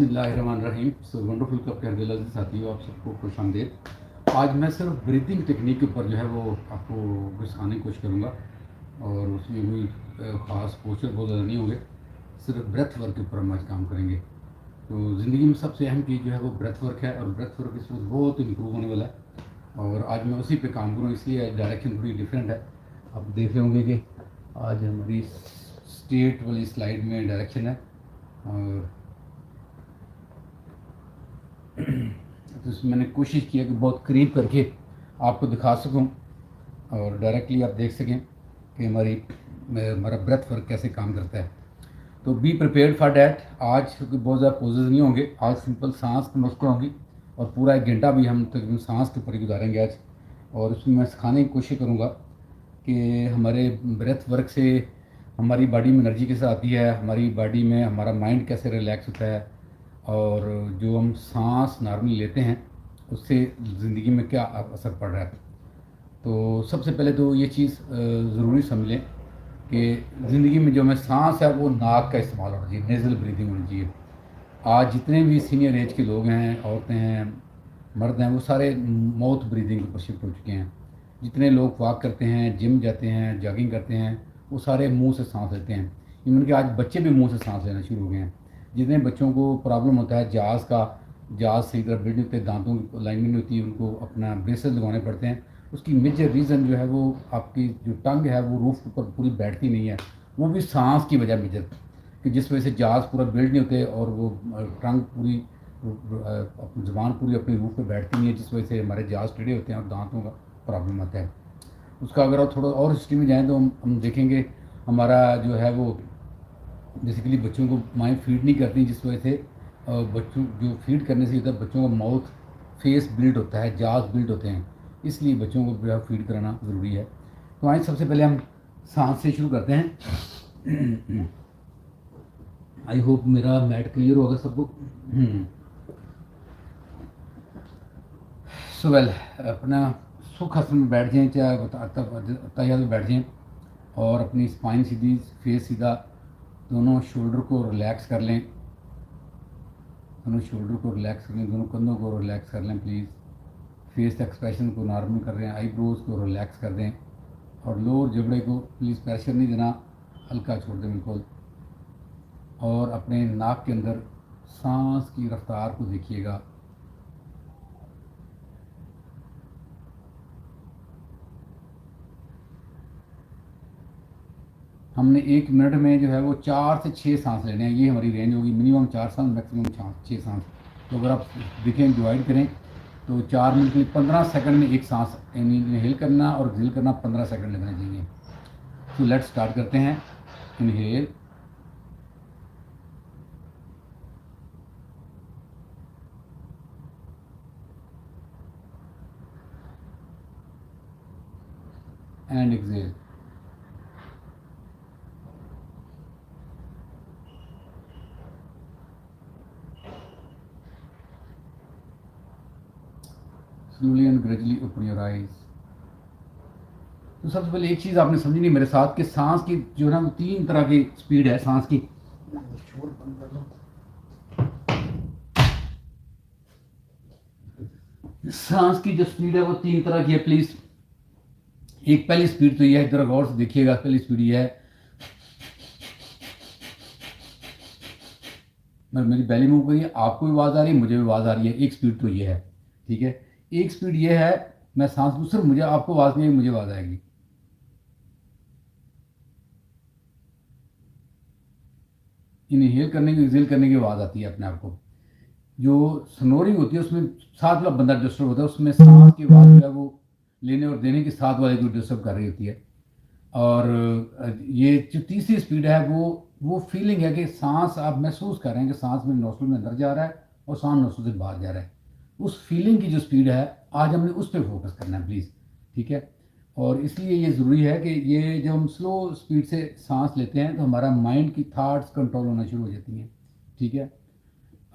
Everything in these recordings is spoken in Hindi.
बिस्मिल्लाहिर्रहमानिर्रहीम। सो वंडरफुल कप के दिल से साथियों, आप सबको खुश आमदेद। आज मैं सिर्फ ब्रीथिंग टेक्निक के ऊपर जो है वो आपको कुछ सिखाने की कोशिश करूँगा, और उसमें कोई ख़ास पोस्चर बहुत ज़्यादा नहीं होंगे, सिर्फ ब्रेथ वर्क के ऊपर हम आज काम करेंगे। तो ज़िंदगी में सबसे अहम चीज़ जो है वो ब्रेथ वर्क है, और ब्रेथ वर्क इस वक्त बहुत इम्प्रूव होने वाला है, और आज मैं उसी पे काम करूँ, इसलिए डायरेक्शन थोड़ी डिफरेंट है। आप देख रहे होंगे कि आज हमारी स्टेट वाली स्लाइड में डायरेक्शन है, और तो इसमें मैंने कोशिश किया कि बहुत करीब करके आपको दिखा सकूं, और डायरेक्टली आप देख सकें कि हमारा ब्रेथ वर्क कैसे काम करता है। तो बी प्रिपेयर्ड फॉर डैट। आज बहुत ज़्यादा पोजेज नहीं होंगे, आज सिंपल सांस की मशक़ें होंगी, और पूरा 1 घंटा भी हम तकरीबन सांस के ऊपर ही गुजारेंगे आज। और उसमें मैं सिखाने की कोशिश करूँगा कि हमारे ब्रेथ वर्क से हमारी बॉडी में एनर्जी कैसे आती है, हमारी बॉडी में हमारा माइंड कैसे रिलैक्स होता है, और जो हम सांस नॉर्मली लेते हैं उससे ज़िंदगी में क्या असर पड़ रहा है। तो सबसे पहले तो ये चीज़ ज़रूरी समझ लें कि ज़िंदगी में जो हमें सांस है वो नाक का इस्तेमाल होना चाहिए, नेज़ल ब्रीदिंग होनी चाहिए। आज जितने भी सीनियर एज के लोग हैं, औरतें हैं, मर्द हैं, वो सारे माउथ ब्रीदिंग के ऊपर शिफ्ट हो चुके हैं। जितने लोग वॉक करते हैं, जिम जाते हैं, जॉगिंग करते हैं, वो सारे मुंह से सांस लेते हैं। इवन कि आज बच्चे भी मुंह से सांस लेना शुरू हो गए हैं। जितने बच्चों को प्रॉब्लम होता है जाज़ सही तरह बिल्ड नहीं होते, दांतों की लाइनिंग नहीं होती, उनको अपना ब्रेसेस लगवाने पड़ते हैं। उसकी मेजर रीज़न जो है वो आपकी जो टंग है वो रूफ पर पूरी बैठती नहीं है, वो भी सांस की वजह मेजर, कि जिस वजह से जाज़ पूरा बिल्ड नहीं होते, और वो टंग पूरी ज़ुबान पूरी अपनी रूफ पे बैठती नहीं है, जिस वजह से हमारे जाज़ टेढ़े होते हैं और दांतों का प्रॉब्लम आता है। उसका अगर आप थोड़ा और हिस्ट्री में जाएँ तो हम देखेंगे हमारा जो है वो बेसिकली बच्चों को माएँ फीड नहीं करती, जिस वजह से बच्चों जो फीड करने से होता है बच्चों का माउथ फेस बिल्ड होता है, जाज़ बिल्ड होते हैं, इसलिए बच्चों को जो है फीड कराना ज़रूरी है। तो आइए सबसे पहले हम सांस से शुरू करते हैं। आई होप मेरा मैट क्लियर होगा सबको। सो वेल, अपना सुखासन में बैठ जाएं, चाहे तैयार में बैठ जाएं, और अपनी स्पाइन सीधी, फेस सीधा, दोनों शोल्डर को रिलैक्स कर लें, दोनों कंधों को रिलैक्स कर लें प्लीज़। फेस एक्सप्रेशन को नॉर्मल कर रहे हैं, आईब्रोज को रिलैक्स कर दें, और लोअर जबड़े को प्लीज़ प्रेशर नहीं देना, हल्का छोड़ दें बिल्कुल। और अपने नाक के अंदर सांस की रफ्तार को देखिएगा। हमने 1 मिनट में जो है वो 4 से 6 सांस लेने हैं, ये हमारी रेंज होगी। मिनिमम 4 सांस, मैक्सिमम 6 सांस। तो अगर आप देखें डिवाइड करें तो 4 मिनट के लिए 15 सेकंड में एक सांस इनहेल करना और एक्सहेल करना 15 सेकंड लगना चाहिए। तो लेट्स स्टार्ट करते हैं। Inhale, and exhale. Slowly and gradually open your eyes. तो सबसे पहले एक चीज़ आपने समझनी मेरे साथ कि सांस की जो है ना 3 तरह की स्पीड है सांस की। सांस की जो स्पीड है वो 3 तरह की है प्लीज़। एक पहली स्पीड तो ये है, इधर गौर से देखिएगा, पहली स्पीड ये है, मेरी बैली मूव करिए, आपको भी आवाज़ आ रही है, मुझे भी आवाज़ आ रही है। एक स्पीड तो ये है, ठीक है। एक स्पीड ये है, मैं सांस लूँ, सिर्फ मुझे, आपको आवाज़ नहीं आएगी, मुझे आवाज़ आएगी। इनहेल करने की, एक्सहेल करने की आवाज़ आती है अपने आप को। जो स्नोरिंग होती है उसमें साथ वाला बंदा डिस्टर्ब होता है, उसमें सांस की आवाज़ जो है वो लेने और देने की साथ वाले को डिस्टर्ब कर रही होती है। और ये जो तीसरी स्पीड है वो फीलिंग है कि सांस आप महसूस कर रहे हैं कि सांस में नोस्ट्रिल में अंदर जा रहा है और सांस नोस्ट्रिल से बाहर जा रहा है। उस फीलिंग की जो स्पीड है आज हमने उस पर फोकस करना है प्लीज़, ठीक है। और इसलिए ये ज़रूरी है कि ये जब हम स्लो स्पीड से सांस लेते हैं तो हमारा माइंड की थाट्स कंट्रोल होना शुरू हो जाती हैं, ठीक है।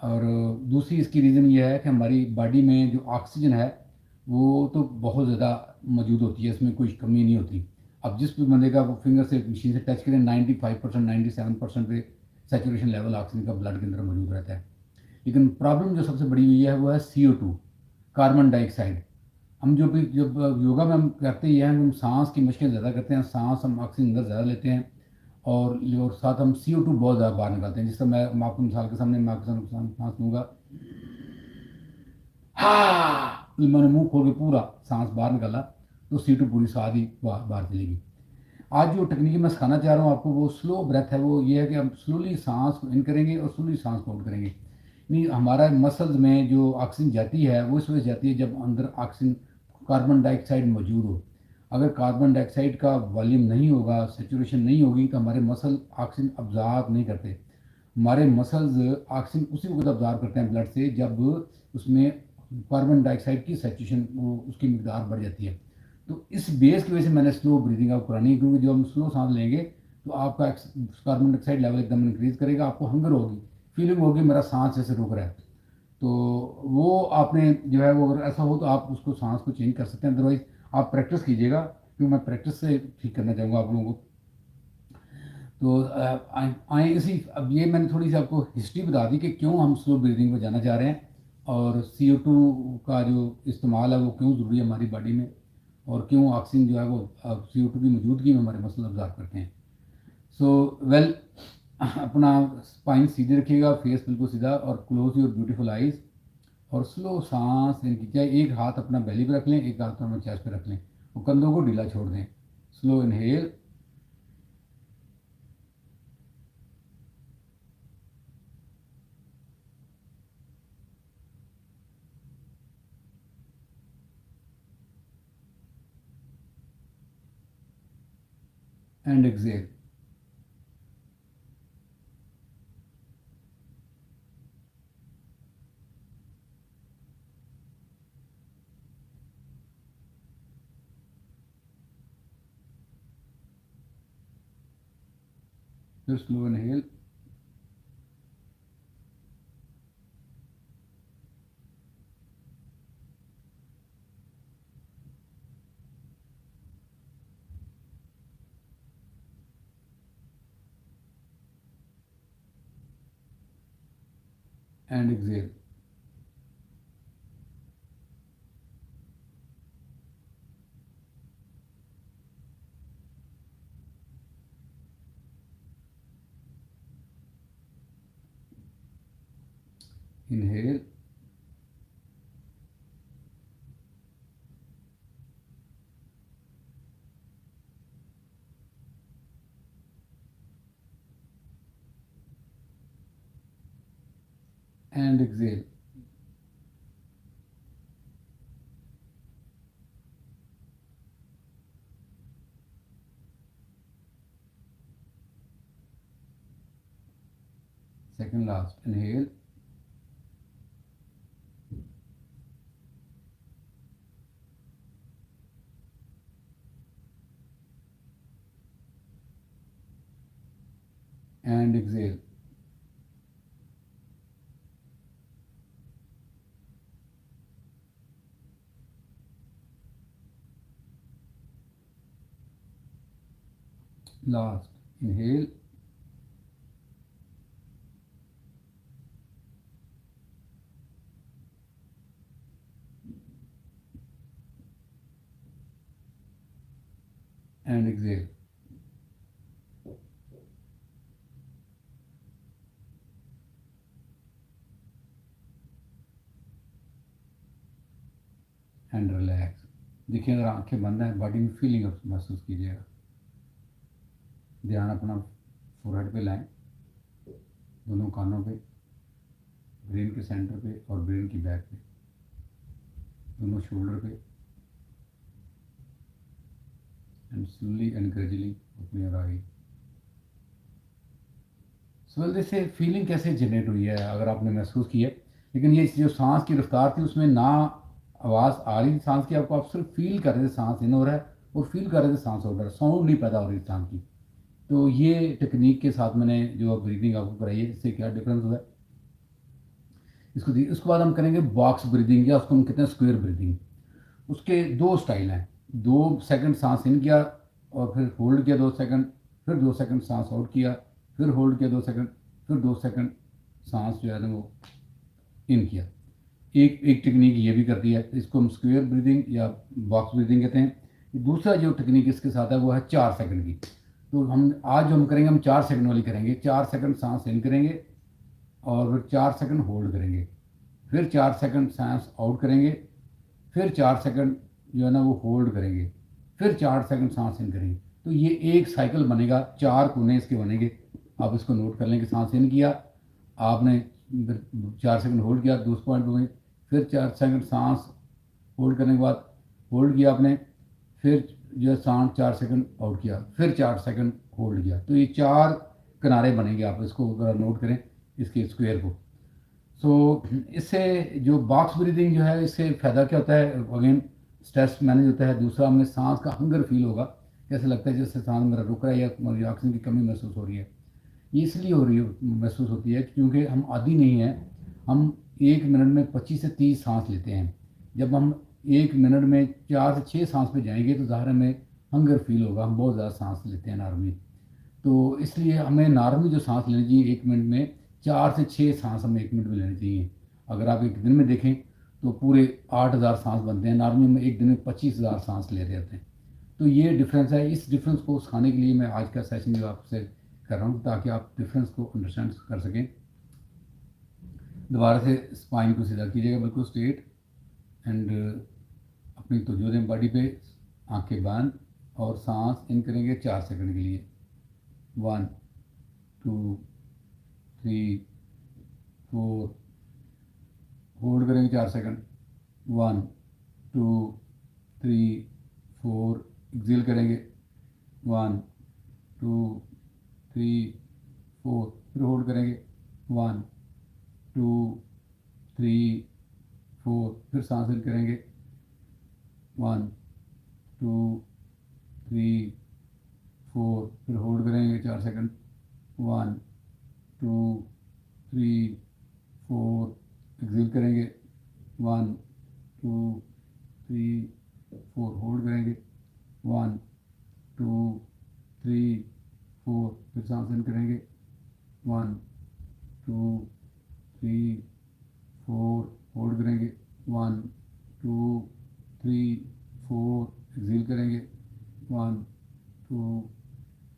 और दूसरी इसकी रीज़न ये है कि हमारी बॉडी में जो ऑक्सीजन है वो तो बहुत ज़्यादा मौजूद होती है, इसमें कोई कमी नहीं होती। अब जिस भी बंदे का वो फिंगर से मशीन से टच करें 95% 97% पे सैचुरेशन लेवल ऑक्सीजन का ब्लड के अंदर मौजूद रहता है। लेकिन प्रॉब्लम जो सबसे बड़ी हुई है वो है CO2, कार्बन डाइऑक्साइड। हम जब योगा में हम करते ही हैं, हम सांस की मशकें ज़्यादा करते हैं, सांस हम ऑक्सीजन अंदर ज़्यादा लेते हैं, और साथ हम CO2 बहुत ज़्यादा बाहर निकालते हैं। जिस तरह मैं आपको मिसाल के सामने मैं आपके सामने सांस लूँगा, हाँ, मैंने मुंह खोल के पूरा सांस बाहर निकाला, तो CO2 पूरी साथ ही बाहर चलेगी। आज जो तकनीकी मैं सिखाना चाह रहा हूँ आपको, वो स्लो ब्रेथ है। वो ये है कि हम स्लोली सांस को इन करेंगे और स्लोली सांस को आउट करेंगे। नहीं, हमारा मसल्स में जो ऑक्सीजन जाती है वो इस वजह से जाती है जब अंदर ऑक्सीजन, कार्बन डाइऑक्साइड मौजूद हो। अगर कार्बन डाइऑक्साइड का वॉल्यूम नहीं होगा, सेचुरेशन नहीं होगी, तो हमारे मसल ऑक्सीजन अब्जॉर्ब नहीं करते। हमारे मसल्स ऑक्सीजन उसी वक्त अब्जॉर्ब करते हैं ब्लड से जब उसमें कार्बन डाइऑक्साइड की सेचुरेशन, वो उसकी मिकदार बढ़ जाती है। तो इस बेस की वजह से मैंने स्लो ब्रीदिंग आपको करानी है, क्योंकि जब हम स्लो सांस लेंगे तो आपका कार्बन डाइऑक्साइड लेवल एकदम इंक्रीज करेगा, आपको हंगर होगी, फीलिंग होगी मेरा सांस जैसे रुक रहा है। तो वो आपने जो है वो, अगर ऐसा हो तो आप उसको सांस को चेंज कर सकते हैं, अदरवाइज आप प्रैक्टिस कीजिएगा, क्योंकि मैं प्रैक्टिस से ठीक करना चाहूँगा आप लोगों को। तो आए इसी, अब ये मैंने थोड़ी सी आपको हिस्ट्री बता दी कि क्यों हम स्लो ब्रीदिंग में जाना चाह रहे हैं, और CO2 का जो इस्तेमाल है वो क्यों ज़रूरी है हमारी बॉडी में, और क्यों ऑक्सीजन जो है वो CO2 की मौजूदगी में हमारे मसल अब्जॉर्ब करते हैं। सो वेल, अपना स्पाइन सीधे रखिएगा, फेस बिल्कुल सीधा, और क्लोज योर ब्यूटीफुल आइज, और स्लो सांस इनकी, चाहे एक हाथ अपना बेली पे रख लें, एक हाथ अपना चेस्ट पे रख लें, और कंधों को ढीला छोड़ दें। Slow inhale and exhale. फिर slow inhale and exhale. Inhale and exhale. Second last, inhale and exhale. Last, inhale and exhale. And relax. देखिए, अगर आंखें बंद हैं, बॉडी में फीलिंग महसूस कीजिएगा। ध्यान अपना फोरहेड पे लाएं, दोनों कानों पे, ब्रेन के सेंटर पे और ब्रेन की बैक पे, दोनों शोल्डर पे, and slowly and gradually open your I. Well, से फीलिंग कैसे जनरेट हुई है अगर आपने महसूस की है, लेकिन ये जो सांस की रफ्तार थी उसमें ना आवाज़ आ रही थी सांस की, आपको आप सिर्फ फील कर रहे थे सांस इन हो रहा है, और फील कर रहे थे सांस आउट हो रहा है, साउंड नहीं पैदा हो रही सांस की। तो ये टेक्निक के साथ मैंने जो ब्रीदिंग आपको कराई है, इससे क्या डिफरेंस हुआ है उसके बाद हम करेंगे बॉक्स ब्रीदिंग, या उसको हम कहते हैं स्क्वेयर ब्रीदिंग। उसके दो स्टाइल हैं। 2 सेकंड सांस इन किया और फिर होल्ड किया 2 सेकंड, फिर 2 सेकंड सांस आउट किया, फिर होल्ड किया 2 सेकंड, फिर 2 सेकंड सांस जो है ना वो इन किया। एक एक टेक्निक ये भी करती है, इसको हम स्क्वायर ब्रीदिंग या बॉक्स ब्रीदिंग कहते हैं। दूसरा जो टेक्निक इसके साथ है वो है 4 सेकंड की। तो हम आज जो हम करेंगे, हम 4 सेकंड वाली करेंगे। 4 सेकंड सांस इन करेंगे और फिर 4 सेकंड होल्ड करेंगे, फिर 4 सेकंड सांस आउट करेंगे, फिर 4 सेकंड जो है ना वो होल्ड करेंगे, फिर 4 सेकंड सांस इन करेंगे। तो ये एक साइकिल बनेगा, 4 कोने इसके बनेंगे। आप इसको नोट कर लें कि सांस इन किया आपने, 4 सेकंड होल्ड किया, 2 पॉइंट हुए, फिर 4 सेकंड सांस होल्ड करने के बाद होल्ड किया आपने, फिर जो है सांस 4 सेकंड आउट किया, फिर 4 सेकंड होल्ड किया। तो ये 4 किनारे बनेंगे, आप इसको ज़रा नोट करें इसके स्क्वायर को। सो इससे जो बॉक्स ब्रीदिंग जो है, इससे फ़ायदा क्या होता है, अगेन स्ट्रेस मैनेज होता है। दूसरा, हमें सांस का हंगर फील होगा, जैसे लगता है जैसे सांस मेरा रुक रहा है या मुझे ऑक्सीजन की कमी महसूस हो रही है। ये इसलिए हो रही है, महसूस होती है क्योंकि हम आदी नहीं हैं। हम 1 मिनट में 25 से 30 सांस लेते हैं। जब हम 1 मिनट में 4 से 6 सांस पे जाएंगे तो ज़ाहिर हमें हंगर फील होगा, हम बहुत ज़्यादा सांस लेते हैं नॉर्मली। तो इसलिए हमें नॉर्मली जो सांस लेनी चाहिए 1 मिनट में, 4 से 6 सांस हमें 1 मिनट में लेनी चाहिए। अगर आप एक दिन में देखें तो पूरे 8,000 सांस बनते हैं, नॉर्मली हम एक दिन में 25,000 सांस ले रहे होते हैं। तो ये डिफरेंस है। इस डिफरेंस को सिखाने के लिए मैं आज का सेशन जो आपसे कर रहा हूँ, ताकि आप डिफरेंस को अंडरस्टैंड कर सकें। दोबारा से स्पाइन को सीधा कीजिएगा, बिल्कुल स्ट्रेट, एंड अपनी तवज्जो दें बॉडी पे, आंखें बंद और सांस इन करेंगे 4 सेकंड के लिए। 1 2 3 4, होल्ड करेंगे 4 सेकंड। 1 2 3 4, एक्सेल करेंगे। 1 2 3 4, फिर होल्ड करेंगे। 1 2 3 4, फिर सांस इन करेंगे। 1 2 3 4, फिर होल्ड करेंगे 4 सेकंड। 1 2 3 4, एक्सेल करेंगे। 1 2 3 4, होल्ड करेंगे। 1 2 3 4, फिर सांस इन करेंगे। 1 2 3 4, होल्ड करेंगे। 1 2 3 4, एक्सेल करेंगे। 1 2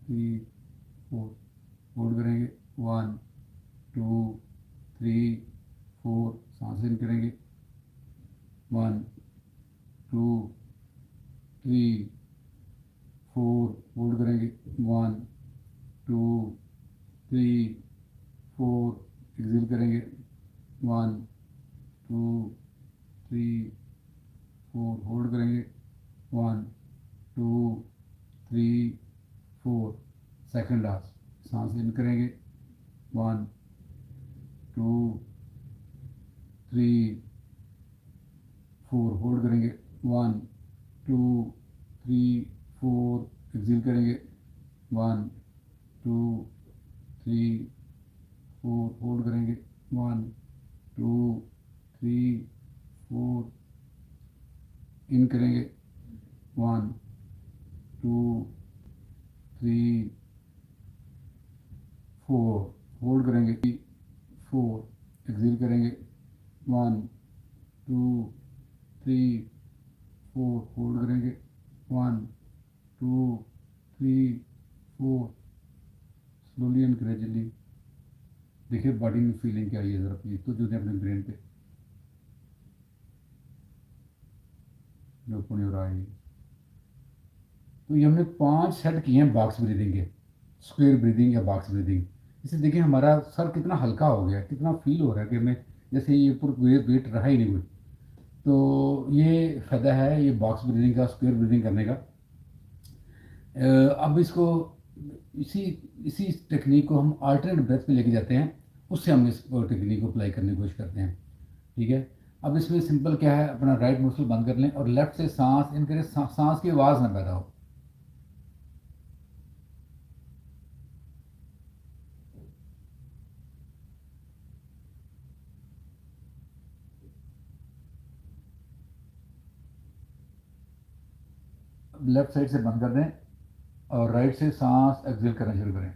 3 4, होल्ड करेंगे। 1 2 3 4, सांस इन करेंगे। 1 2 3 4, होल्ड करेंगे। 1 2 3 4, एक्सेल करेंगे। 1 2 3 4, होल्ड करेंगे। 1 2 3 4, सेकंड लास्ट, सांस इन करेंगे। 1 2 3 4, होल्ड करेंगे। 1 2 3 4, एक्सेल करेंगे। 1 2 3 4, होल्ड करेंगे। 1 2 3 4, इन करेंगे। 1 2 3 4, होल्ड करेंगे। 4, एक्सेल करेंगे। 1 2 3 4, होल्ड करेंगे। 1 2 3 4, स्लोली एंड ग्रेजुअली। देखिए बॉडी में फीलिंग क्या आई है, ज़रा प्लीज तो जो दें अपने ब्रेन पे। ओपन योर आई। तो ये हमने 5 सेट किए हैं बॉक्स ब्रीदिंग के, स्क्वायर ब्रीदिंग या बॉक्स ब्रीदिंग। इससे देखिए हमारा सर कितना हल्का हो गया है, कितना फील हो रहा है कि हमें जैसे ये पूरा वेट रहा ही नहीं कोई। तो ये फ़ायदा है ये बॉक्स ब्रीदिंग का, स्क्वायर ब्रीदिंग करने का। अब इसको इसी इसी टेक्निक को हम अल्टरनेट ब्रेथ पे लेके जाते हैं, उससे हम इस टेक्निक को अप्लाई करने की कोशिश करते हैं। ठीक है। अब इसमें सिंपल क्या है, अपना राइट मसल बंद कर लें और लेफ्ट से सांस इन करें, सांस की आवाज़ ना पैदा हो। लेफ्ट साइड से बंद कर दें और राइट से सांस एक्सेल करना शुरू करें।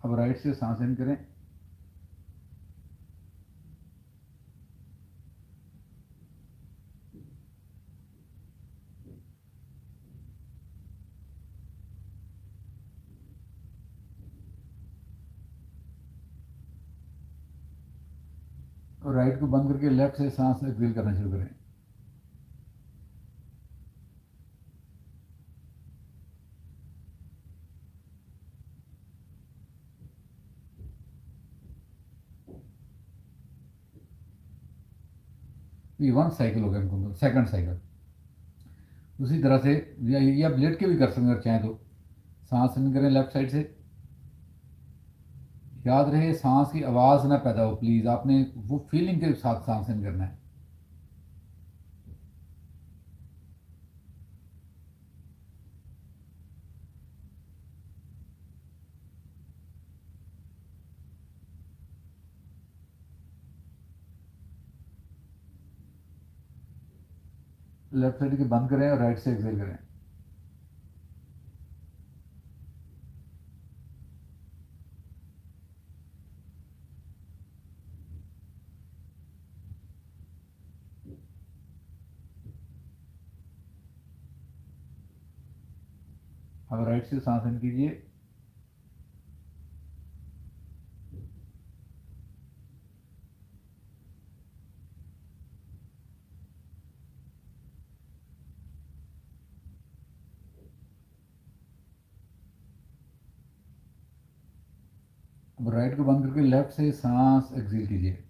अब राइट से सांस इन करें, और राइट को बंद करके लेफ्ट से सांस एक्सेल करना शुरू करें। ये 1 साइकिल हो गया हमको, सेकंड साइकिल। उसी तरह से ये आप लेट के भी कर सकते हैं अगर चाहें तो। सांस इन करें लेफ्ट साइड से, याद रहे सांस की आवाज़ ना पैदा हो प्लीज़, आपने वो फीलिंग के साथ सांस इन करना है। लेफ्ट साइड की बंद करें और राइट से एक्सेल करें। अब राइट से सांस इन कीजिए, अब राइट को बंद करके लेफ्ट से सांस एक्सेल कीजिए।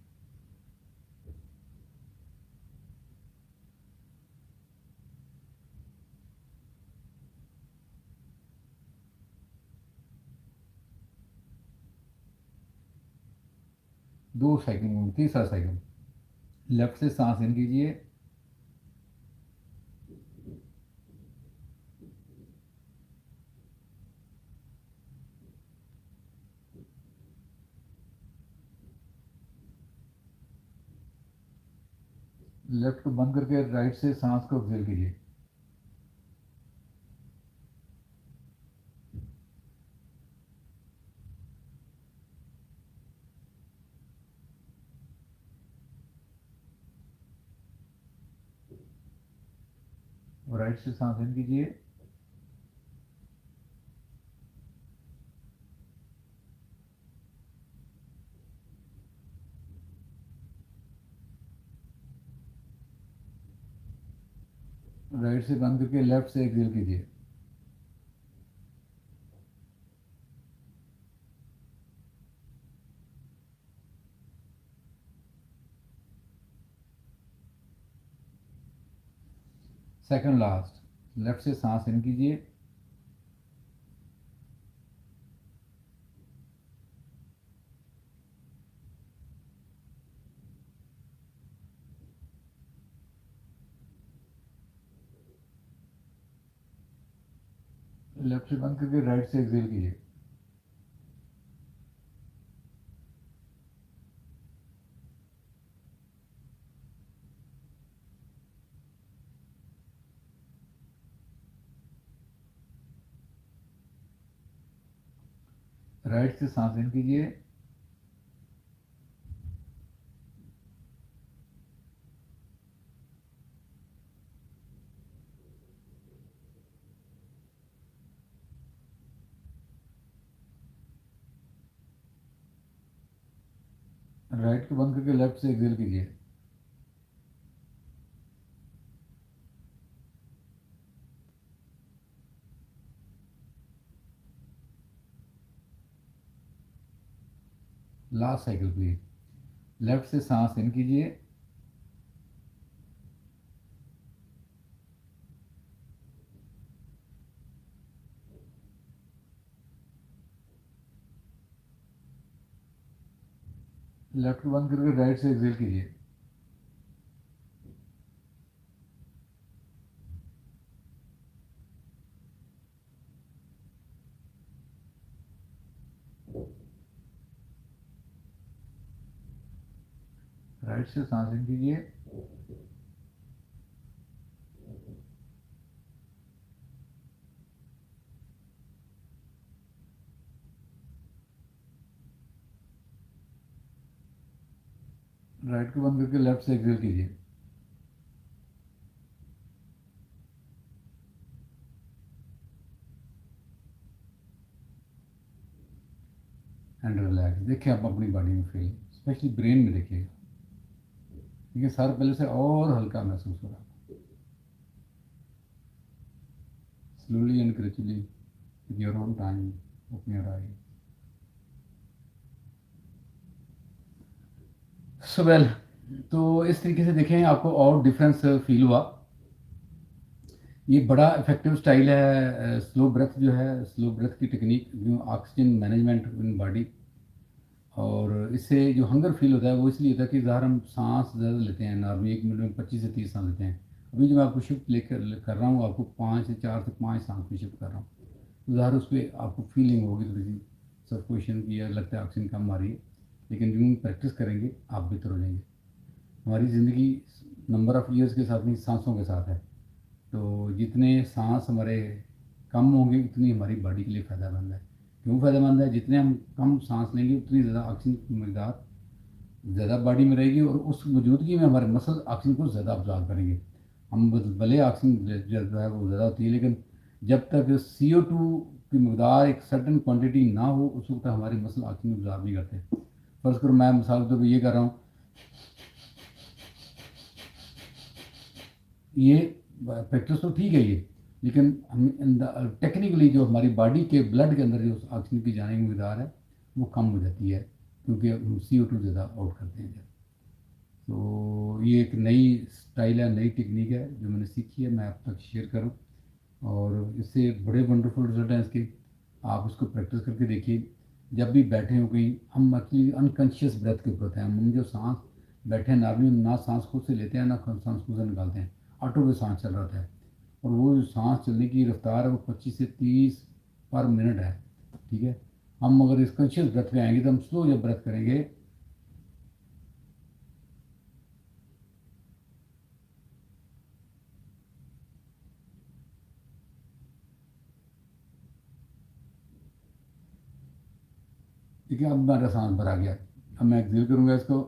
दो साइकिल, तीसरा साइकिल। लेफ्ट से सांस इन कीजिए, लेफ्ट को बंद करके राइट से सांस को एक्सेल कीजिए। राइट से सांस इन कीजिए, राइट से बंद करके लेफ्ट से एक्सेल कीजिए। सेकंड लास्ट, लेफ्ट से सांस इन कीजिए, लेफ्ट से बंद करके राइट से एक्सेल कीजिए। राइट से सांस इन कीजिए, राइट को बंद करके लेफ्ट से एक्सेल कीजिए। Last cycle please. लेफ्ट से सांस इन कीजिए, लेफ्ट को बंद करके राइट से एक्सेल कीजिए। राइट से सांस इन कीजिए, राइट को बंद करके लेफ्ट से एक्सेल कीजिए। And relax. देखिए आप अपनी बॉडी में फील, स्पेशली ब्रेन में देखिएगा। देखिए सर पहले से और हल्का महसूस हो रहा है। Slowly and gradually with your own time open your I. So well, तो इस तरीके से देखें आपको और डिफरेंस फील हुआ। ये बड़ा इफेक्टिव स्टाइल है स्लो ब्रेथ जो है, स्लो ब्रेथ की टेक्निक जो ऑक्सीजन मैनेजमेंट इन बॉडी। और इससे जो हंगर फील होता है वो इसलिए होता है कि ज़ाहिर हम सांस ज़्यादा लेते हैं, नॉर्मली 1 मिनट में 25 से 30 सांस लेते हैं। अभी जो मैं आपको शिफ्ट लेकर कर रहा हूँ, आपको 4 से 5 सांस में शिफ्ट कर रहा हूँ। तो ज़ाहिर उस पर आपको फीलिंग होगी थोड़ी सी सफोकेशन की, या लगता है ऑक्सीजन कम आ रही है। लेकिन यूँ प्रैक्टिस करेंगे आप बेहतर हो जाएंगे। हमारी ज़िंदगी नंबर ऑफ़ ईयर्स के साथ नहीं, सांसों के साथ है। तो जितने सांस हमारे कम होंगे उतनी हमारी बॉडी के लिए फ़ायदेमंद है। क्यों फ़ायदेमंद है? जितने हम कम सांस लेंगे उतनी ज़्यादा ऑक्सीजन की मकदार ज़्यादा बॉडी में रहेगी, और उस मौजूदगी में हमारे मसल ऑक्सीजन को ज़्यादा अब्जॉर्ब करेंगे। हम भले ऑक्सीजन जो है वो ज़्यादा होती है, लेकिन जब तक CO2 की मकदार एक सर्टन क्वांटिटी ना हो उस वक्त तक हमारे मसल ऑक्सीजन अब्जॉर्ब नहीं करते। फ़र्ज़ करो मैं मिसाल के तौर पर ये कर रहा हूँ, ये प्रैक्टिस तो ठीक है ये, लेकिन हम टेक्निकली जो हमारी बॉडी के ब्लड के अंदर जो ऑक्सीजन की जाने की मकदार है वो कम हो जाती है, क्योंकि हम CO2 ज़्यादा आउट करते हैं जब। तो ये एक नई स्टाइल है, नई टेक्निक है जो मैंने सीखी है, मैं आप तक शेयर करूं। और इससे बड़े वंडरफुल रिजल्ट हैं इसके। आप इसको प्रैक्टिस करके देखिए। जब भी बैठे हो कहीं, हम एक्चुअली अनकॉन्शियस ब्रेथ के ऊपर होते हैं। हम जो सांस बैठे हैं नॉर्मली ना सांस खुद से लेते हैं ना सांस खुद से निकालते हैं, ऑटो में सांस चल रहा होता है। और वो जो सांस चलने की रफ्तार है वो 25 से 30 पर मिनट है। ठीक है, हम अगर इस कॉन्शियस ब्रेथ पे आएंगे तो हम स्लो जब ब्रेथ करेंगे। देखिए अब मेरा सांस भरा गया, अब मैं एक्सेल करूँगा इसको।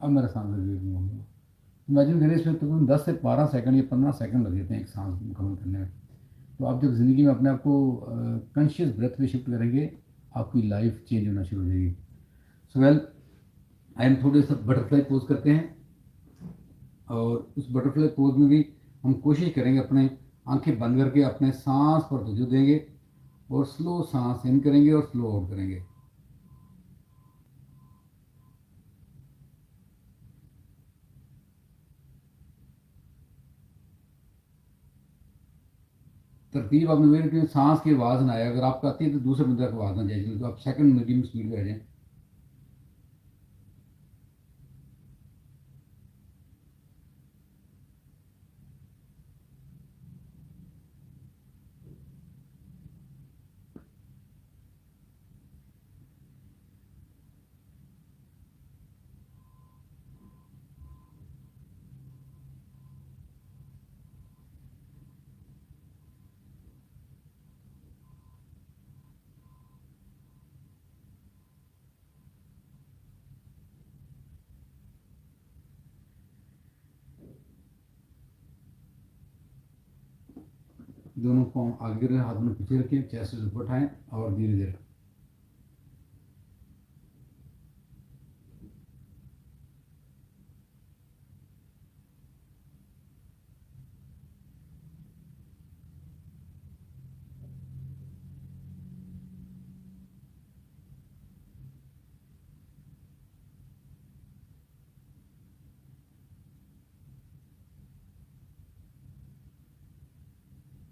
अब मेरा सांस एक्सेल करूँगा। इमेजिन करिए इसमें तकरीबन 10 से 12 सेकंड या 15 सेकंड लग जाते हैं एक सांस मुकम्मल करने में। तो आप जब ज़िंदगी में अपने आप को कॉन्शियस ब्रेथ पे शिफ्ट करेंगे, आपकी लाइफ चेंज होना शुरू हो जाएगी। सो वेल, आई एम थोड़े सा बटरफ्लाई पोज करते हैं, और उस बटरफ्लाई पोज में भी हम कोशिश करेंगे अपने आंखें बंद करके अपने सांस पर तवज्जो देंगे, और स्लो सांस इन करेंगे और स्लो आउट करेंगे। तरतीब आपने मेरे कि सांस की आवाज़ ना आए, अगर आपको आती है तो दूसरे बंदे को आवाज़ ना जाए, तो आप सेकंड मीडियम स्पीड में आ जाएं। दोनों पाँव आगे रखें, हाथ में पीछे रखें, चेस्ट से ऊपर उठाएं और धीरे धीरे।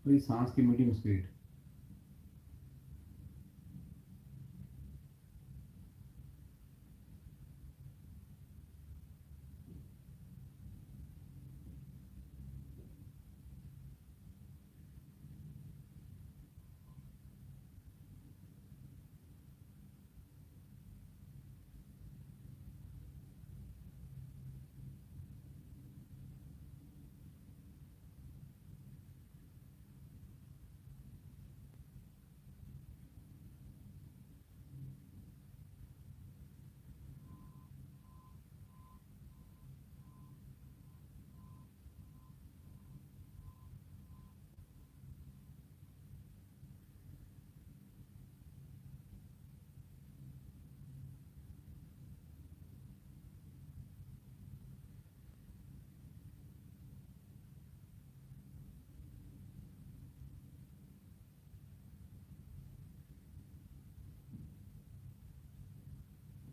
पूरी सांस की मीडियम स्पीड।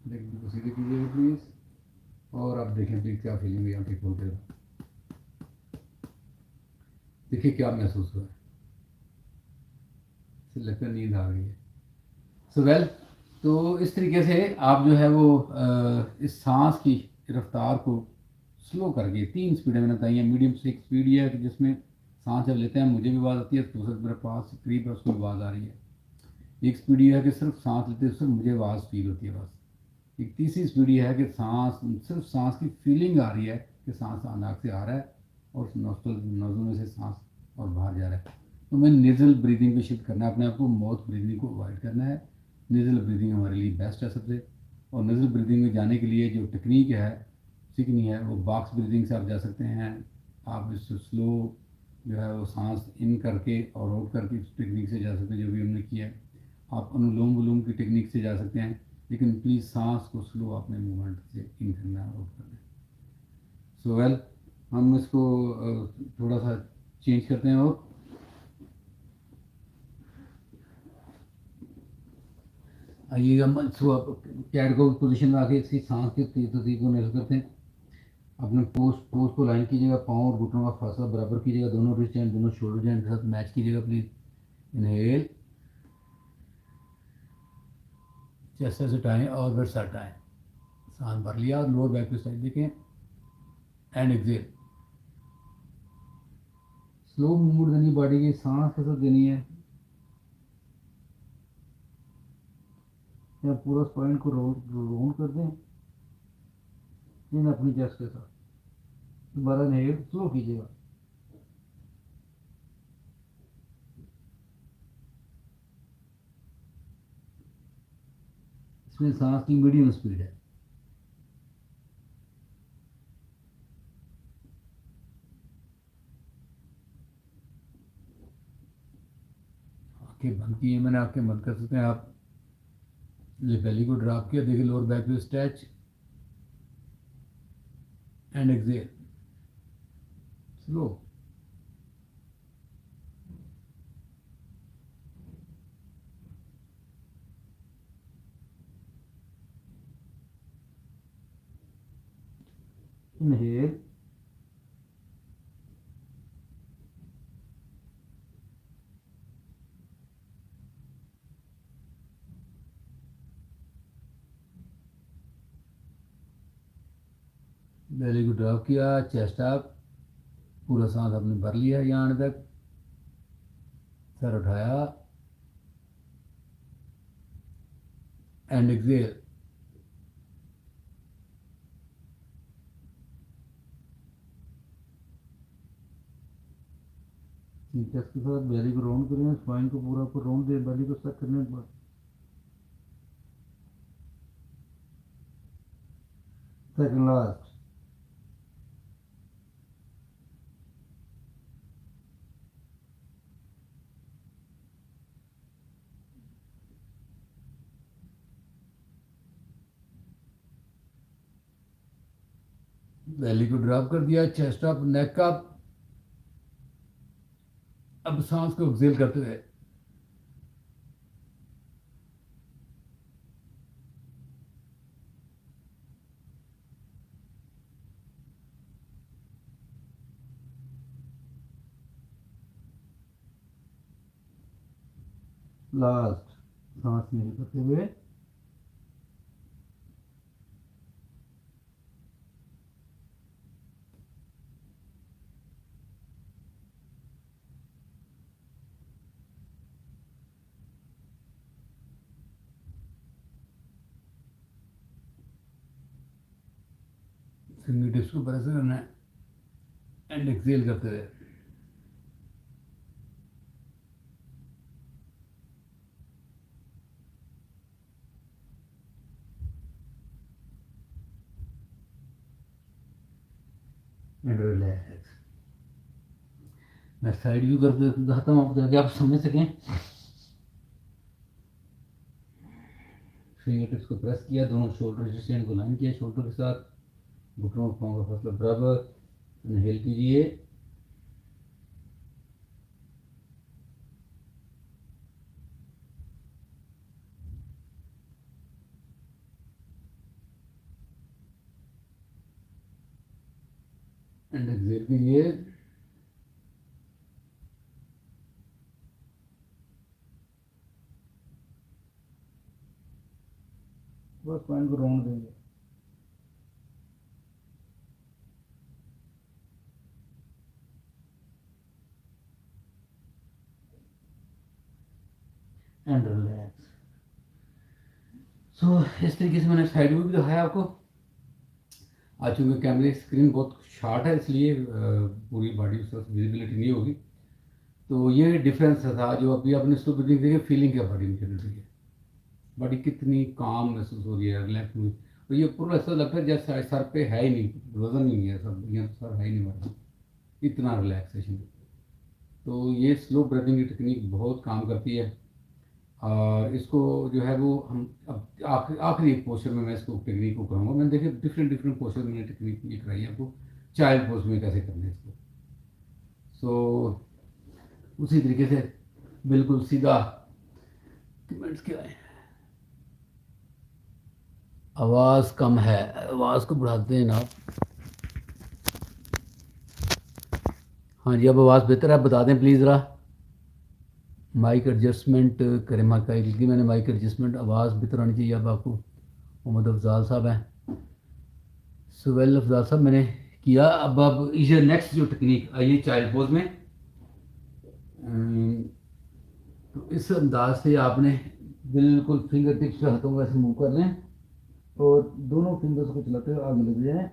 लेकिन को सीधे कीजिएगा प्लीज़। और आप देखें प्लीज़ क्या फीलिंग हुई आंखें खोल कर। देखिए क्या महसूस हुआ है। इसे लगता है नींद आ गई है। सो वेल, तो इस तरीके से आप जो है वो इस सांस की रफ्तार को स्लो करके 3 स्पीडें मैंने बताई हैं। मीडियम से एक स्पीड ये है कि जिसमें सांस जब लेते हैं मुझे भी आवाज़ आती है, तो मेरे पास करीब है उसको आवाज़ आ रही है। एक स्पीड ये है कि सिर्फ सांस लेते सिर्फ मुझे आवाज़ फील होती है बस। एक तीसरी स्पीड ये है कि सांस सिर्फ सांस की फीलिंग आ रही है कि सांस नाक से आ रहा है और नोज़ल में से सांस और बाहर जा रहा है। तो मैं नेज़ल ब्रीदिंग पे शिफ्ट करना है अपने आप को, माउथ ब्रीदिंग को अवॉइड करना है। नेज़ल ब्रीदिंग हमारे लिए बेस्ट है सबसे। और नेज़ल ब्रीदिंग में जाने के लिए जो टेक्निक है सीखनी है वो बॉक्स ब्रीदिंग से आप जा सकते हैं। आप इससे स्लो जो है वो सांस इन करके और आउट करके इस टेक्निक से जा सकते हैं जो भी हमने किया है। आप अनुलोम विलोम की टेक्निक से जा सकते हैं, लेकिन प्लीज़ सांस को स्लो अपने मूवमेंट से इन करना है आउट करना है। सो वेल, हम इसको थोड़ा सा चेंज करते हैं। और आइए हम इसको कैट को पोजीशन में आके इसकी सांस के तेजी को नजर करते हैं। अपने पोस्ट को लाइन कीजिएगा, पाँव और घुटनों का फासला बराबर कीजिएगा, दोनों रिस्ट एंड दोनों शोल्डर जॉइंट के साथ मैच कीजिएगा प्लीज़। इनहेल, चेस्ट से उठाएं और वेट्स हटाएं। सांस भर लिया और लोअर बैक पे साइड देखें एंड एक्सेल। स्लो मूवमेंट देनी बॉडी की, सांस के साथ देनी है। या पूरा स्पाइन को रोल कर दें इन अपनी चेस्ट के साथ। दोबारा इनहेल स्लो कीजिएगा। इसमें सांस की मीडियम स्पीड है। आंखें बंद की है मैंने, आंखें बंद कर सकते हैं आप। बेली को ड्रॉप किया, देखिए लोअर बैक पे stretch and exhale slow. Inhale, belly को ड्रॉप किया, चेस्ट अप, पूरा सांस आपने भर लिया है यहाँ तक। सर उठाया एंड एक्सेल। चेस्ट के साथ बेली को राउंड करें, स्पाइन को पूरा ऊपर राउंड दे, बेली को स्टक करने के बाद सेकंड लास्ट। बेली को ड्रॉप कर दिया, चेस्ट अप, नेक अप। अब सांस को एक्सेल करते हुए लास्ट सांस नहीं करते हुए फिंगर टिप्स को प्रेस करना है एंड एक्सेल करते हुए। And relax. मैं साइड व्यू करके दिखाता हूँ आपको ताकि आप समझ सकें। फिंगर टिप्स को प्रेस किया, दोनों शोल्डर स्टैंड को लाइन किया शोल्डर के साथ, घुटनों पाँव का फासला बराबर। इनहेल कीजिए एंड एक्सेल कीजिए। बस पॉइंट को राउंड देंगे। And relax. सो इस तरीके से मैंने साइड व्यू भी दिखाया आपको। आज चूँकि कैमरे स्क्रीन बहुत शार्ट है, इसलिए पूरी बॉडी उस तरह विजिबिलिटी नहीं होगी। तो ये डिफरेंस था जो अभी आपने स्लो ब्रीथिंग देखिए, फीलिंग क्या बॉडी में चल रही है, बॉडी कितनी काम महसूस हो रही है, रिलैक्स हुई। और ये पूरा ऐसा लगता है जैसे सर पे है ही नहीं, वजन ही नहीं है, सब यहाँ तो सर है ही नहीं हमारा, इतना रिलैक्सेशन। तो ये स्लो ब्रीथिंग की टेक्निक बहुत काम करती है। और इसको जो है वो हम अब आखिरी एक पोस्चर में मैं इसको टेक्निक को करूँगा। मैंने देखे डिफरेंट डिफरेंट पोस्चर में टेक्निक ये कराई है आपको, चाइल्ड पोज में कैसे करना है इसको। सो उसी तरीके से बिल्कुल सीधा कमेंट्स क्या है। आवाज़ कम है, आवाज़ को बढ़ाते हैं ना आप। हाँ जी, अब आवाज़ बेहतर है, बता दें प्लीज़ ज़रा। माइक एडजस्टमेंट करें, माइक की मैंने माइक एडजस्टमेंट, आवाज़ बेहतर आनी चाहिए। अब आपको मोहम्मद अफजाल साहब हैं, सुहेल अफजाल साहब मैंने किया। अब ये नेक्स्ट जो टेक्निक आइए चाइल्ड पोज में। तो इस अंदाज से आपने बिल्कुल फिंगर टिप्स पे हाथों को ऐसे मूव कर लें और दोनों फिंगर्स को चलाते हुए आगे लग जाए।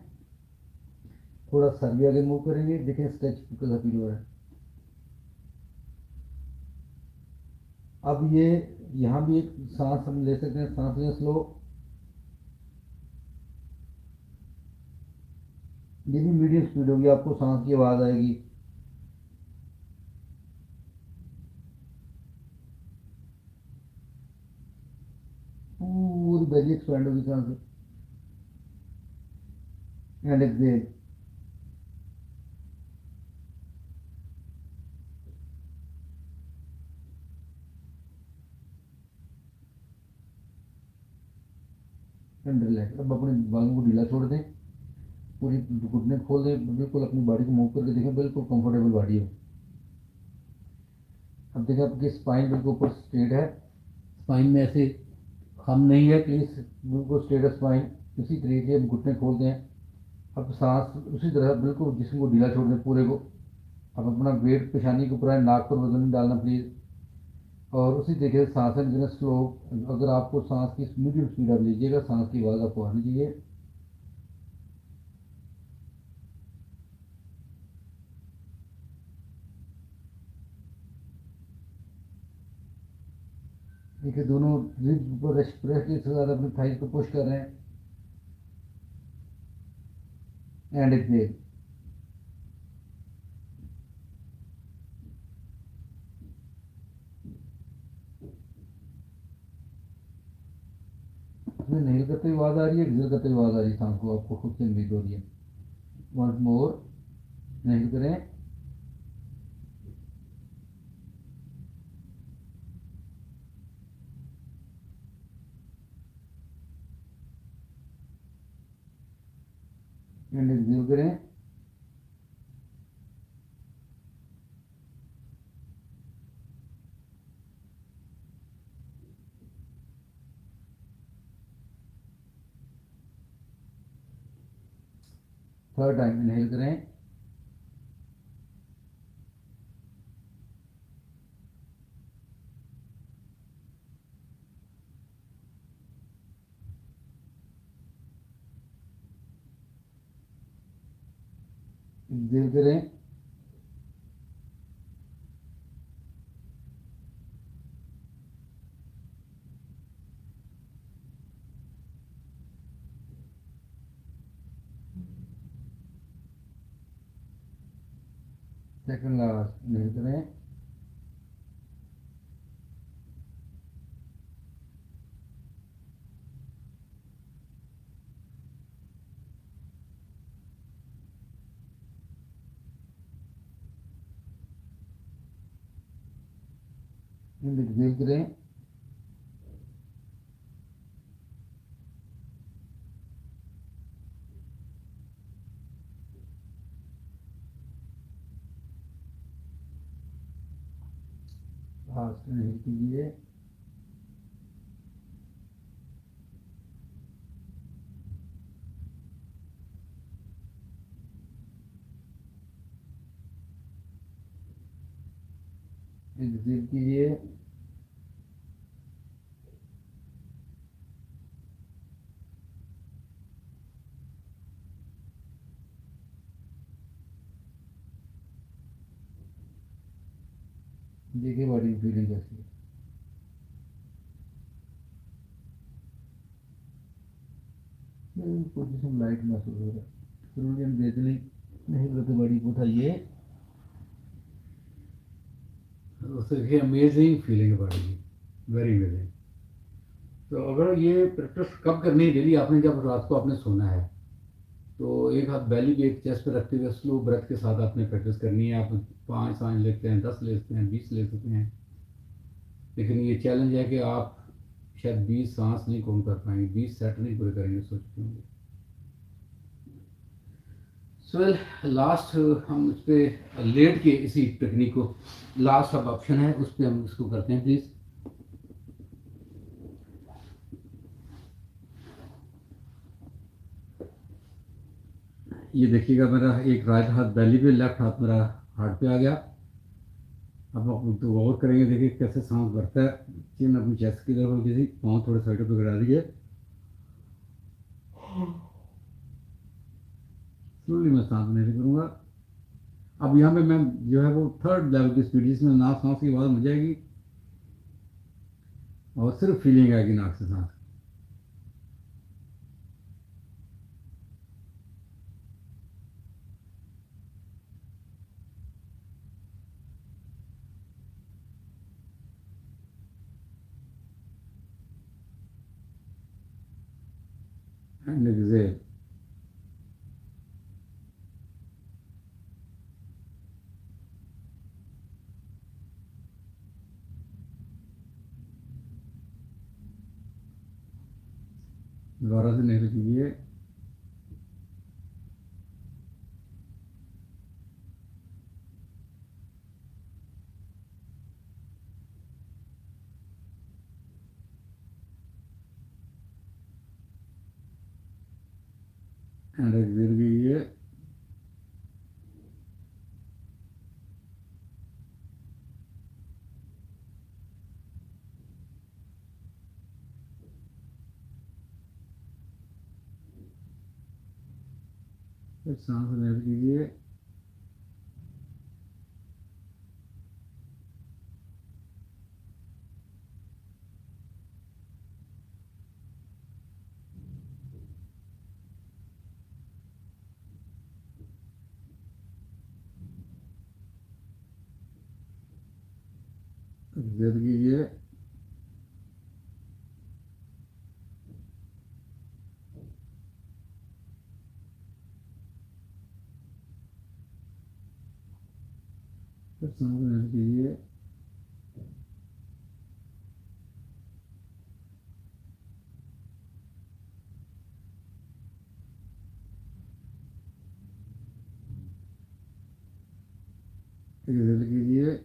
थोड़ा सर भी आगे मूव करेंगे, देखें स्ट्रेच कैसा फील हो रहा है। अब ये यहाँ भी एक सांस हम ले सकते हैं, सांस लें स्लो। ये भी मीडियम स्पीड होगी, आपको सांस की आवाज़ आएगी। पूरी बेली एक्सपेंड होगी सांस एंड एक्सेल। And relax. अब अपने बालों को ढीला छोड़ दें, पूरी घुटने खोल दें, बिल्कुल अपनी बॉडी को मूव करके देखें, बिल्कुल कंफर्टेबल बॉडी हो। अब देखें आपकी स्पाइन बिल्कुल ऊपर स्ट्रेट है, स्पाइन में ऐसे हम नहीं है, प्लीज बिल्कुल स्ट्रेट है स्पाइन। इसी तरीके हम घुटने खोलते हैं। अब सांस उसी तरह बिल्कुल जिस्म को ढीला छोड़ दें पूरे को। अब अपना वेट पेशानी के ऊपर है, नाक पर वजन नहीं डालना प्लीज़। और उसी तरीके से सांसें लेना स्लो। अगर आपको सांस की मीडियम स्पीड आप लीजिएगा, सांस की आवाज़ आपको आनी चाहिए। देखिए दोनों रिब्स पर रेस्पिरेटरी के साथ अपनी थाइस को पुश कर रहे हैं एंड एक्सेल। इसमें इनहेल करते हुए आवाज़ आ रही है, एक्सेल करते हुए आवाज़ आ रही है, सांस को आपको खुद से उम्मीद हो रही है। वंस मोर इनहेल करें, एंड एक्सेल करें। थर्ड टाइम इनहेल करें, एक्सेल करें। सेकंड लास्ट इनहेल करें, एंड एक्सेल करें। फास्ट नहीं कीजिए। एग्जिट कीजिए। देखिए बॉडी फीलिंग कैसी है। पोजीशन लाइट महसूस हो रहा है। सूर्य बेचने नहीं करते बॉडी को उठाइए। उससे देखिए अमेजिंग फीलिंग है बॉडी की, वेरी अमेजिंग। तो अगर ये प्रैक्टिस कब करनी है डेली, आपने जब रात को आपने सोना है तो एक हाथ बैली पे एक चेस्ट पे रखते हुए स्लो ब्रेथ के साथ आपने प्रैक्टिस करनी है। आप 5 सांस लेते हैं, 10 लेते हैं, 20 ले सकते हैं, लेकिन ये चैलेंज है कि आप शायद 20 सांस नहीं काउंट कर पाएंगे, 20 सेट नहीं पूरे करेंगे सोचते होंगे। सो लास्ट हम उस पर लेट के इसी टेक्निक को, लास्ट अब ऑप्शन है उस पर हम इसको करते हैं प्लीज़। ये देखिएगा मेरा एक राइट हाथ बैली पे, लेफ्ट हाथ मेरा हार्ट पे आ गया। अब आप तो गौर करेंगे, देखिए कैसे सांस भरता है। चिन अपनी चेस्ट की तरफ, किसी पाँव थोड़े साइडों पे गिरा दीजिए। स्लोली मैं सांस नहीं करूँगा। अब यहाँ पे मैं जो है वो थर्ड लेवल की स्पीड, जिसमें नाक सांस की आवाज़ मुझे आएगी और सिर्फ फीलिंग आएगी नाक से सांस। And exhale. दोबारा से नहीं कीजिए। एंड एक्सेल कीजिए। फिर सांस नहीं कीजिए। एक्सेल कीजिए। फिर सांस नहीं कीजिए। एक्सेल कीजिए।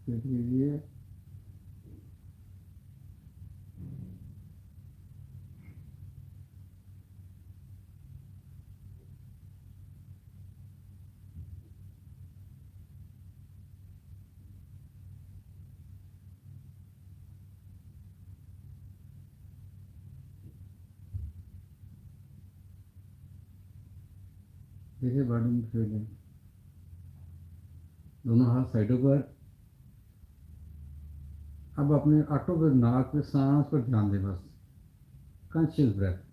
फिर कीजिए। देखिए बॉडी में फीलिंग, दोनों हाथ साइडों पर। अब अपने आंखों पे, नाक पे सांस पर ध्यान दें बस। Conscious breath.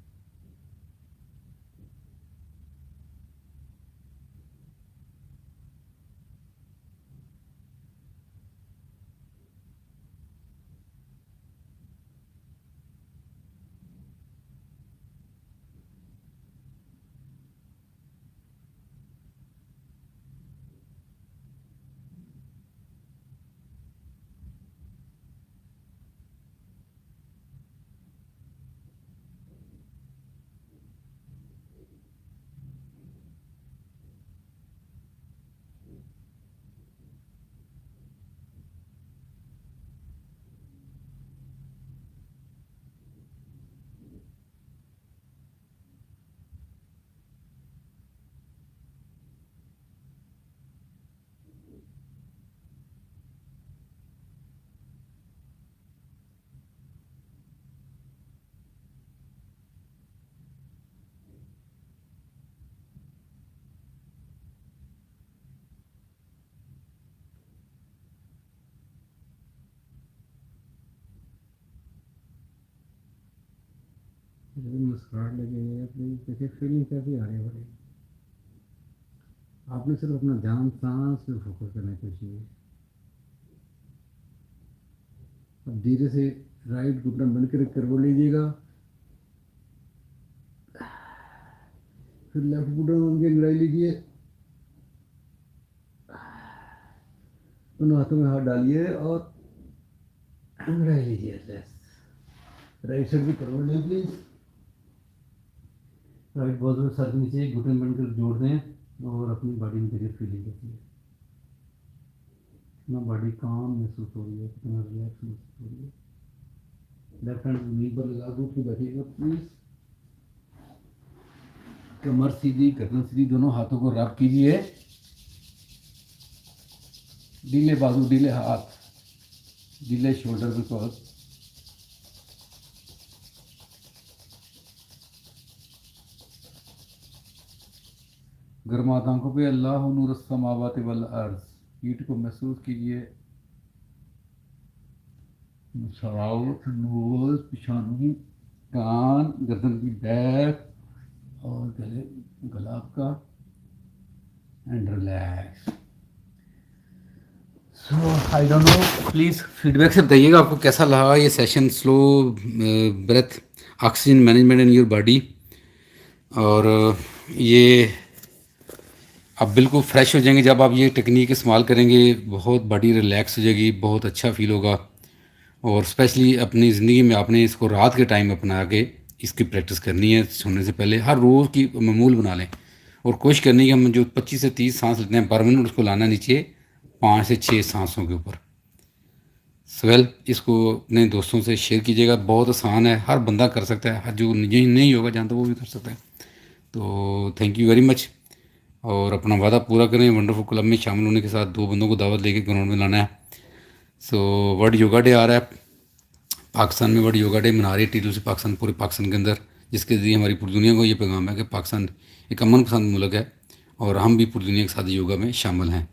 मुस्कुराहट लगी है अपनी, देखिए फीलिंग कैसी आ रही है बड़ी। आपने सिर्फ अपना ध्यान सांस पे फोकस करने की कोशिश। अब धीरे से राइट घुटना बंद कर करवट लीजिएगा, फिर लेफ्ट घुटना बंद के अंगड़ाई लीजिए, दोनों हाथों में हाथ डालिए और अंगड़ाई लीजिए। राइट साइड भी करवट लें प्लीज। राइट बहुत में सर नीचे घुटने बंद कर जोड़ दें और अपनी बॉडी में देखिए फीलिंग कैसी है, कितना बॉडी काम महसूस हो रही है, कितना रिलैक्स महसूस हो रही है। लेफ्ट हैंड नी पर लगा दो, फिर बैठिएगा प्लीज। कमर सीधी गर्दन सीधी, दोनों हाथों को रब कीजिए, ढीले बाजू ढीले हाथ ढीले शोल्डर बिल्कुल। गर्मात आंखों पे अल्लाह नूर अस्समावाति वल अर्ज़, पीठ को महसूस कीजिए, सराउट नोज पिछानू कान गर्दन की बैक और गले गला आपका and relax. So I don't know, please feedback से बताइएगा आपको कैसा लगा ये सेशन, slow breath oxygen management in your body. और ये आप बिल्कुल फ्रेश हो जाएंगे जब आप ये टेक्निक इस्तेमाल करेंगे, बहुत बॉडी रिलैक्स हो जाएगी, बहुत अच्छा फील होगा। और स्पेशली अपनी ज़िंदगी में आपने इसको रात के टाइम अपना के इसकी प्रैक्टिस करनी है, सोने से पहले हर रोज़ की मामूल बना लें। और कोशिश करनी है कि हम जो 25 से 30 सांस लेते हैं पर मिनट, उसको लाना नीचे 5 से 6 सांसों के ऊपर। वेल, इसको अपने दोस्तों से शेयर कीजिएगा, बहुत आसान है, हर बंदा कर सकता है, हर जो नहीं योगा जानता वो भी कर सकता है। तो थैंक यू वेरी मच, और अपना वादा पूरा करें। वंडरफुल क्लब में शामिल होने के साथ 2 बंदों को दावत लेके ग्राउंड में लाना है। सो वर्ल्ड योगा डे आ रहा है, पाकिस्तान में वर्ल्ड योगा डे मना रही है TWC पाकिस्तान, पूरे पाकिस्तान के अंदर, जिसके ज़रिए हमारी पूरी दुनिया को ये पैगाम है कि पाकिस्तान एक अमन पसंद मुल्क है और हम भी पूरी दुनिया के साथ योगा में शामिल हैं।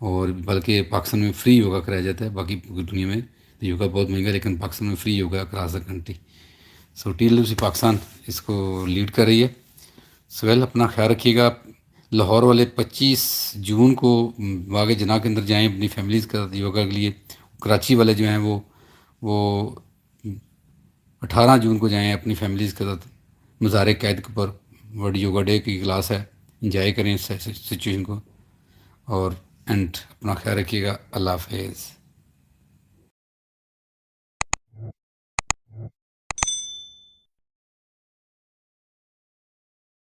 और बल्कि पाकिस्तान में फ्री योगा कराया जाता है, बाकी पूरी दुनिया में तो योगा बहुत महंगा है, लेकिन पाकिस्तान में free yoga across the country. So TWC Pakistan इसको लीड कर रही है। सो वेल, अपना ख्याल रखिएगा। लाहौर वाले 25 जून को बाग जना के अंदर जाएं अपनी फैमिलीज़ का योगा के लिए। कराची वाले जो हैं वो 18 जून को जाएं अपनी फैमिलीज़ के साथ मज़ार कैद के ऊपर। वर्ल्ड योगा डे की क्लास है, इंजॉय करें इस सिचुएशन को। और एंड अपना ख्याल रखिएगा। अल्लाह हाफ़िज़।